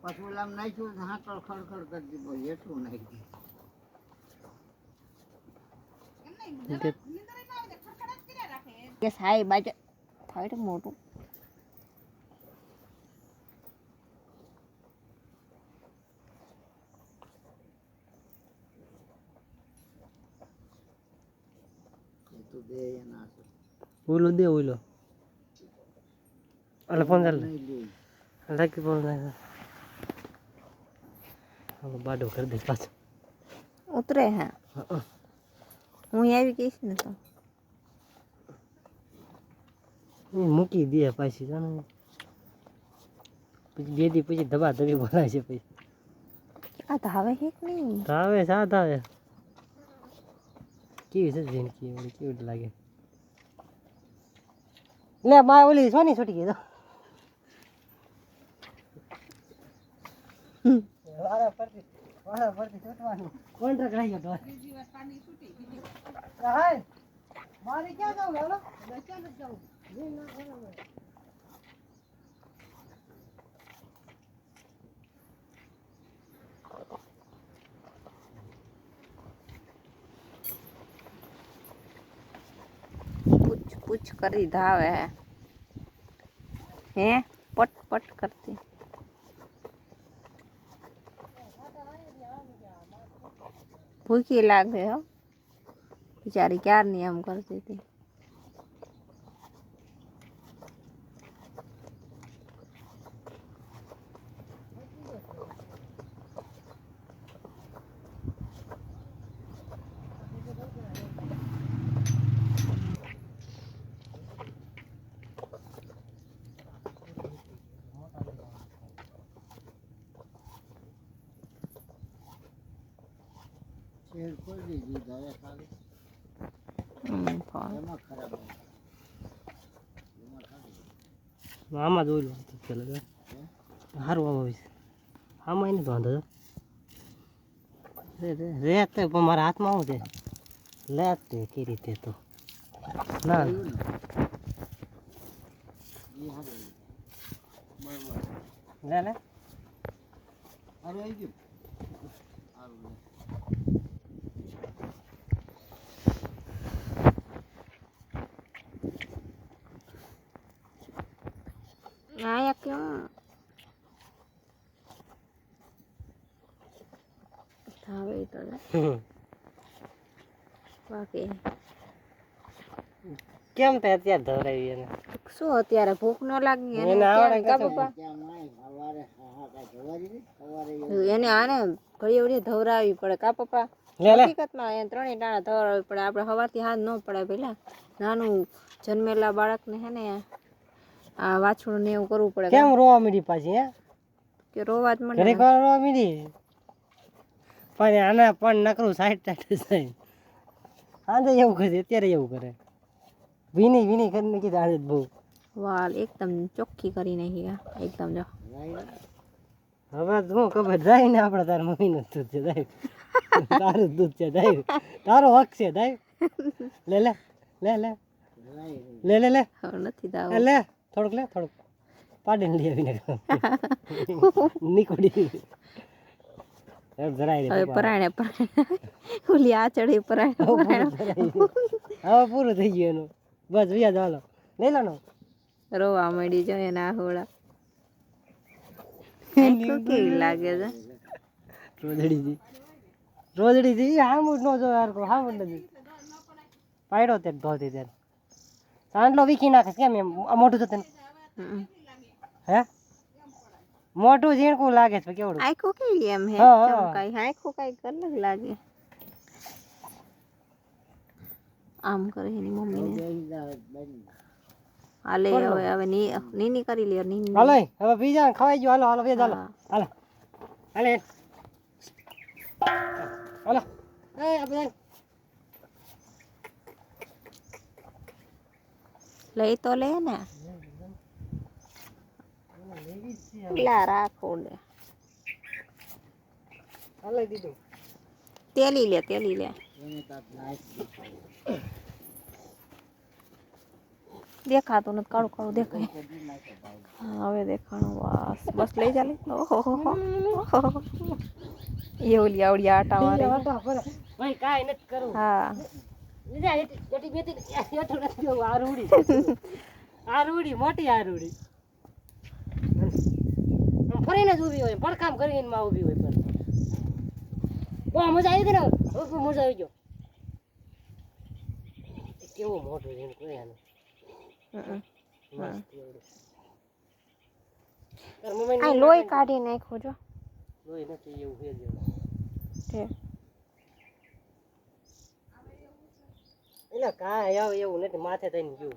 પછી ઓલામ નાખ્યું હાકળ ખડખડ કરી દીધું એટલું નાખ્યું કે સાહેબ બાજુ થાય મોટું તો દે એના ઓલો દે ઓલો અલે ફોન ચાલ લાગી ફોન હવે બાડો કરી દે પાછો ઉતરે હા હું આવી ગઈશ ને તો મૂકી દે પાછી જાણે પછી બે દી પછી ધબા ધબી બોલાય છે પછી આ ધાવે હેક નહીં ધાવે સાથ આવે કેવી છે જિંદગી ઓલી કેવી લાગે લે બા ઓલી સોની છૂટી ગઈ તો વારા પરથી છૂટવાનું કોન્ટ્રાક્ટ રહી ગયો તો બીજી વાર પાણી છૂટી ગઈ હાય મારે ક્યાં જાવ હાલો ક્યાં ન જાવ જે ના બરાબર પૂछ पूछ करी धावे है पट पट करती भूखी लागे हो बेचारी क्या नहीं हम करती थी શેર કોઈ દીધી દવા ખાલી એમાં ખરાબ આમાં જોઈ લો ચાલો સારું આવે આમાં એને વાંધો રે પણ મારા હાથમાં આવું છે લે કે રીતે તો ના લે લે અરે આવી ગયું आया क्यों धावे तो बाकी કેમ તે અત્યારે ધવરાવી એને શું અત્યારે ભૂખ ન લાગી એને એને આવડે કા પપ્પા સવારે હા કાંઈ જવારી નહીં સવારે એને આને ઘડી ઘડી ધવરાવી પડે કા પપ્પા લે લે હકીકતમાં એને ત્રણેય ટાણા ધવરાવી પડે આપણે સવારથી હાથ ન પડે પેલા નાનું જન્મેલા બાળકને હે ને આ વાછું ને એવું કરવું પડે કેમ રોવા મીડી પાછી હે કે રોવા જ મળે ઘડીક વાર રોવા મીડી પણ આના પણ નકરું સાઈડ જાય આને એવું કરે અત્યારે એવું કરે વિની વિની કરીને કીધું આજે બહુ વાલ એકદમ ચોખ્ખી કરી નાખી એકદમ જો હવે શું ખબર જાય ને આપણે તાર મમ્મીનું દૂધ છે જાય તારું દૂધ છે જાય તારો હક છે જાય લે લે લે લે લે લે લે નથી દાવ લે થોડુંક લે થોડુંક પાડીને લઈ આવીને નીકળી જરાય હવે પરાણે ઓલી આ ચડી પરાણે હવે પૂરું થઈ ગયું એનું બસ વ્યાજ હાલો લઈ લો રોવા મળી જાય એના હોળા કેવી લાગે છે રોજડીજી આમ જ ન જો યાર આમ જ નથી પાડ્યો તે ધોતી ત્યારે સાંડલો વીખી નાખે કેમ એમ મોટું છે તને હે મોટું ઝીણકું લાગે છે કેવડું આખું કેવી એમ હે હા, હા. ચમકાઈ આખું કઈક અલગ લાગે આમ કરે એની મમ્મીને હાલે હવે હવે નીની કરી લે નીની હાલો હવે બીજા ખવાઈ ગયો હાલો હાલો વેજ હાલો હાલો હાલે હાલો એ આપણે લઈ તો લે ને લા રાખો લે હાલે દીધું તેલી લે તેલી લે એને તાપ નાખ દેખાતું નથી, કાળું કાળું દેખાય. હા હવે દેખાણું. બસ બસ લઈ ચાલે. ઓહો એ ઓલી આવડી આટા વાળી. ભાઈ કાંઈ નથી કરવું. હા લીધા એટી બેટી એઠું નથી દેવું. આરુડી આરુડી મોટી આરુડી આમ ફરીને જ ઊભી હોય, પડકામ કરીને માં ઊભી હોય. પણ બહુ મજા આવી ગઈ ને, બહુ મજા આવી ગયો. કેવો મોટો છે એને કોઈ આને. આ લોહી કાઢી નાખ્યો જો. લોહી નથી એવું છે જ. એટલે કાંઈ એવું નથી, માથે થઈને ગયું.